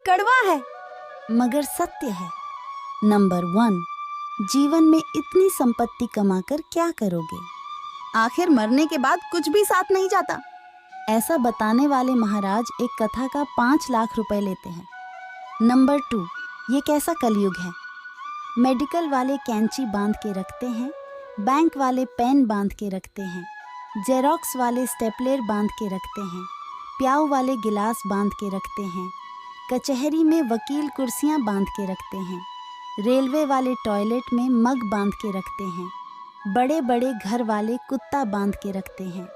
कड़वा है मगर सत्य है। नंबर 1, जीवन में इतनी संपत्ति कमाकर क्या करोगे? आखिर मरने के बाद कुछ भी साथ नहीं जाता। ऐसा बताने वाले महाराज एक कथा का 5 लाख रुपए लेते हैं। नंबर 2, ये कैसा कलयुग है? मेडिकल वाले कैंची बांध के रखते हैं, बैंक वाले पेन बांध के रखते हैं, जेरोक्स वाले स्टेपलर बांध के रखते हैं, प्याऊ वाले गिलास बांध के रखते हैं, कचहरी में वकील कुर्सियां बांध के रखते हैं, रेलवे वाले टॉयलेट में मग बांध के रखते हैं, बड़े बड़े घर वाले कुत्ता बांध के रखते हैं,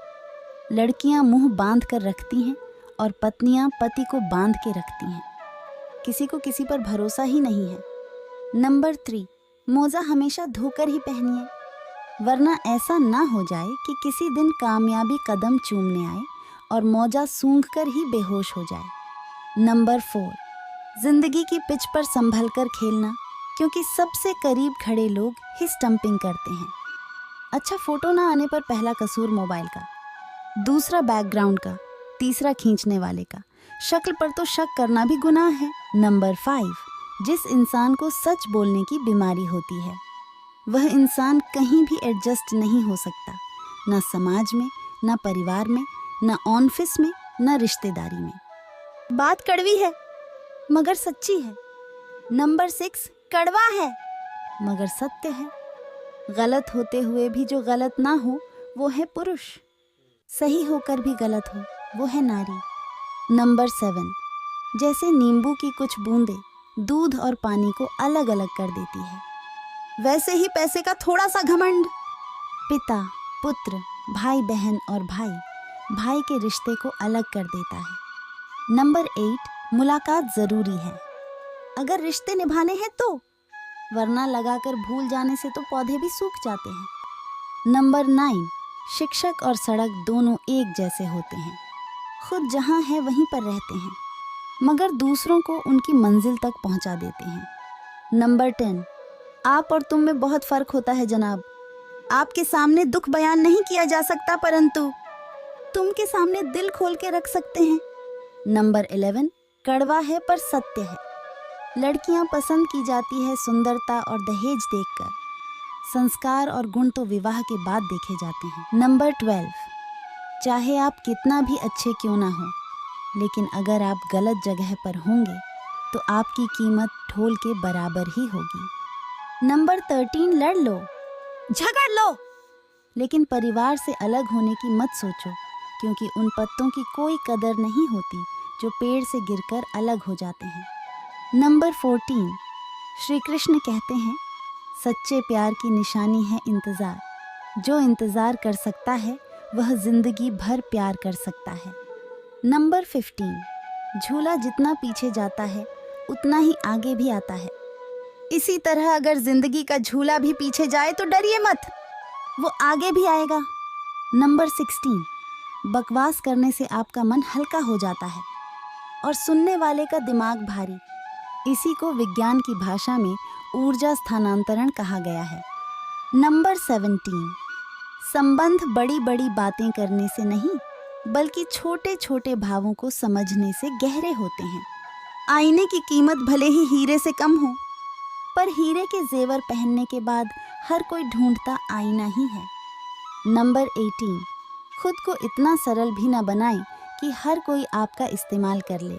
लड़कियां मुंह बांध कर रखती हैं और पत्नियां पति को बांध के रखती हैं। किसी को किसी पर भरोसा ही नहीं है। नंबर 3, मोजा हमेशा धोकर ही पहनिए, वरना ऐसा ना हो जाए कि किसी दिन कामयाबी कदम चूमने आए और मोजा सूंघकर ही बेहोश हो जाए। नंबर 4, जिंदगी की पिच पर संभल कर खेलना, क्योंकि सबसे करीब खड़े लोग ही स्टंपिंग करते हैं। अच्छा फोटो ना आने पर पहला कसूर मोबाइल का, दूसरा बैकग्राउंड का, तीसरा खींचने वाले का। शक्ल पर तो शक करना भी गुनाह है। नंबर 5, जिस इंसान को सच बोलने की बीमारी होती है वह इंसान कहीं भी एडजस्ट नहीं हो सकता, ना समाज में, ना परिवार में, ना ऑफिस में, ना रिश्तेदारी में। बात कड़वी है मगर सच्ची है। नंबर 6, कड़वा है मगर सत्य है। गलत होते हुए भी जो गलत ना हो वो है पुरुष, सही होकर भी गलत हो वो है नारी। नंबर 7, जैसे नींबू की कुछ बूंदें दूध और पानी को अलग अलग कर देती है, वैसे ही पैसे का थोड़ा सा घमंड पिता, पुत्र, भाई बहन और भाई के रिश्ते को अलग कर देता है। नंबर 8, मुलाकात जरूरी है अगर रिश्ते निभाने हैं तो, वरना लगाकर भूल जाने से तो पौधे भी सूख जाते हैं। नंबर 9, शिक्षक और सड़क दोनों एक जैसे होते हैं, खुद जहां है वहीं पर रहते हैं मगर दूसरों को उनकी मंजिल तक पहुंचा देते हैं। नंबर 10, आप और तुम में बहुत फर्क होता है जनाब। आपके सामने दुख बयान नहीं किया जा सकता, परंतु तुम के सामने दिल खोल के रख सकते हैं। नंबर 11, कड़वा है पर सत्य है। लड़कियां पसंद की जाती है सुंदरता और दहेज देखकर, संस्कार और गुण तो विवाह के बाद देखे जाते हैं। नंबर 12, चाहे आप कितना भी अच्छे क्यों ना हो, लेकिन अगर आप गलत जगह पर होंगे तो आपकी कीमत ढोल के बराबर ही होगी। नंबर 13, लड़ लो, झगड़ लो, लेकिन परिवार से अलग होने की मत सोचो, क्योंकि उन पत्तों की कोई कदर नहीं होती जो पेड़ से गिरकर अलग हो जाते हैं। नंबर 14, श्री कृष्ण कहते हैं, सच्चे प्यार की निशानी है इंतज़ार। जो इंतज़ार कर सकता है वह जिंदगी भर प्यार कर सकता है। नंबर 15, झूला जितना पीछे जाता है उतना ही आगे भी आता है। इसी तरह अगर जिंदगी का झूला भी पीछे जाए तो डरिए मत, वो आगे भी आएगा। नंबर 16, बकवास करने से आपका मन हल्का हो जाता है और सुनने वाले का दिमाग भारी। इसी को विज्ञान की भाषा में ऊर्जा स्थानांतरण कहा गया है। नंबर 17, संबंध बड़ी बड़ी बातें करने से नहीं बल्कि छोटे छोटे भावों को समझने से गहरे होते हैं। आईने की कीमत भले ही हीरे से कम हो, पर हीरे के जेवर पहनने के बाद हर कोई ढूंढता आईना ही है। नंबर 18, खुद को इतना सरल भी न बनाएं कि हर कोई आपका इस्तेमाल कर ले,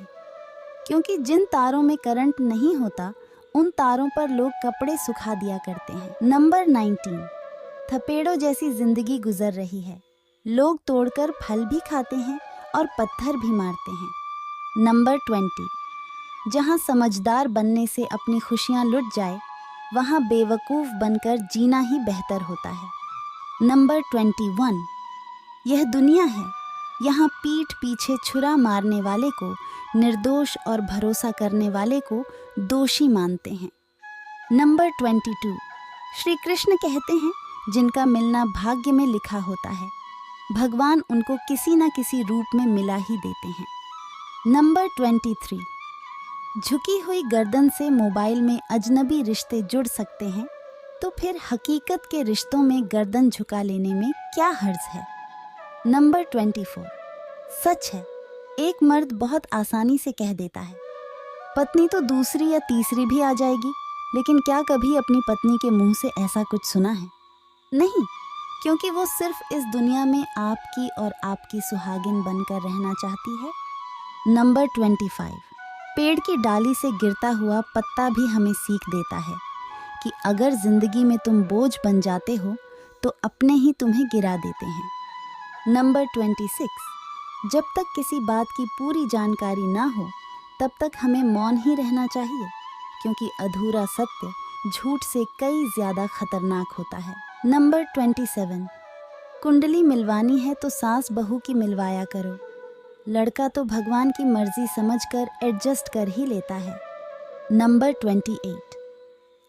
क्योंकि जिन तारों में करंट नहीं होता उन तारों पर लोग कपड़े सुखा दिया करते हैं। नंबर 19, थपेड़ों जैसी जिंदगी गुजर रही है, लोग तोड़कर फल भी खाते हैं और पत्थर भी मारते हैं। नंबर 20, जहाँ समझदार बनने से अपनी खुशियाँ लुट जाए वहाँ बेवकूफ़ बनकर जीना ही बेहतर होता है। नंबर 21, यह दुनिया है, यहाँ पीठ पीछे छुरा मारने वाले को निर्दोष और भरोसा करने वाले को दोषी मानते हैं। नंबर 22, श्री कृष्ण कहते हैं, जिनका मिलना भाग्य में लिखा होता है भगवान उनको किसी न किसी रूप में मिला ही देते हैं। नंबर 23, झुकी हुई गर्दन से मोबाइल में अजनबी रिश्ते जुड़ सकते हैं, तो फिर हकीकत के रिश्तों में गर्दन झुका लेने में क्या हर्ज है। नंबर 24, सच है, एक मर्द बहुत आसानी से कह देता है, पत्नी तो दूसरी या तीसरी भी आ जाएगी, लेकिन क्या कभी अपनी पत्नी के मुंह से ऐसा कुछ सुना है? नहीं, क्योंकि वो सिर्फ इस दुनिया में आपकी और आपकी सुहागिन बनकर रहना चाहती है। नंबर 25, पेड़ की डाली से गिरता हुआ पत्ता भी हमें सीख देता है कि अगर जिंदगी में तुम बोझ बन जाते हो तो अपने ही तुम्हें गिरा देते हैं। नंबर 26, जब तक किसी बात की पूरी जानकारी ना हो तब तक हमें मौन ही रहना चाहिए, क्योंकि अधूरा सत्य झूठ से कई ज्यादा खतरनाक होता है। नंबर 27, कुंडली मिलवानी है तो सास बहू की मिलवाया करो। लड़का तो भगवान की मर्जी समझकर एडजस्ट कर ही लेता है। नंबर 28,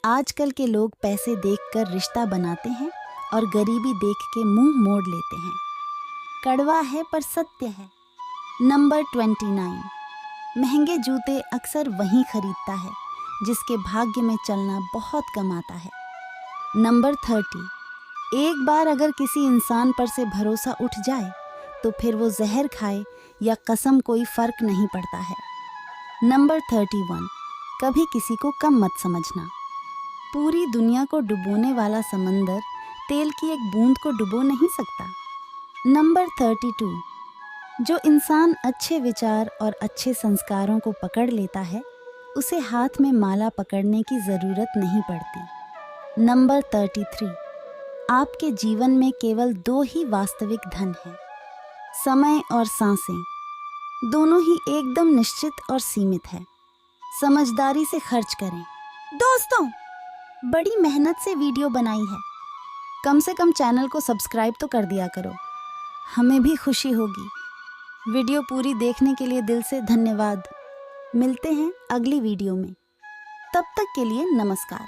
आजकल के लोग पैसे देखकर रिश्ता बनाते हैं और गरीबी देख के मुंह मोड़ लेते हैं। कड़वा है पर सत्य है। नंबर 29, महंगे जूते अक्सर वही खरीदता है जिसके भाग्य में चलना बहुत कम आता है। नंबर 30, एक बार अगर किसी इंसान पर से भरोसा उठ जाए तो फिर वो जहर खाए या कसम कोई फर्क नहीं पड़ता है। नंबर 31, कभी किसी को कम मत समझना। पूरी दुनिया को डुबोने वाला समंदर तेल की एक बूंद को डुबो नहीं सकता। नंबर 32, जो इंसान अच्छे विचार और अच्छे संस्कारों को पकड़ लेता है उसे हाथ में माला पकड़ने की जरूरत नहीं पड़ती। नंबर 33, आपके जीवन में केवल 2 ही वास्तविक धन हैं, समय और सांसें। दोनों ही एकदम निश्चित और सीमित है। समझदारी से खर्च करें। दोस्तों, बड़ी मेहनत से वीडियो बनाई है, कम से कम चैनल को सब्सक्राइब तो कर दिया करो, हमें भी खुशी होगी। वीडियो पूरी देखने के लिए दिल से धन्यवाद। मिलते हैं अगली वीडियो में, तब तक के लिए नमस्कार।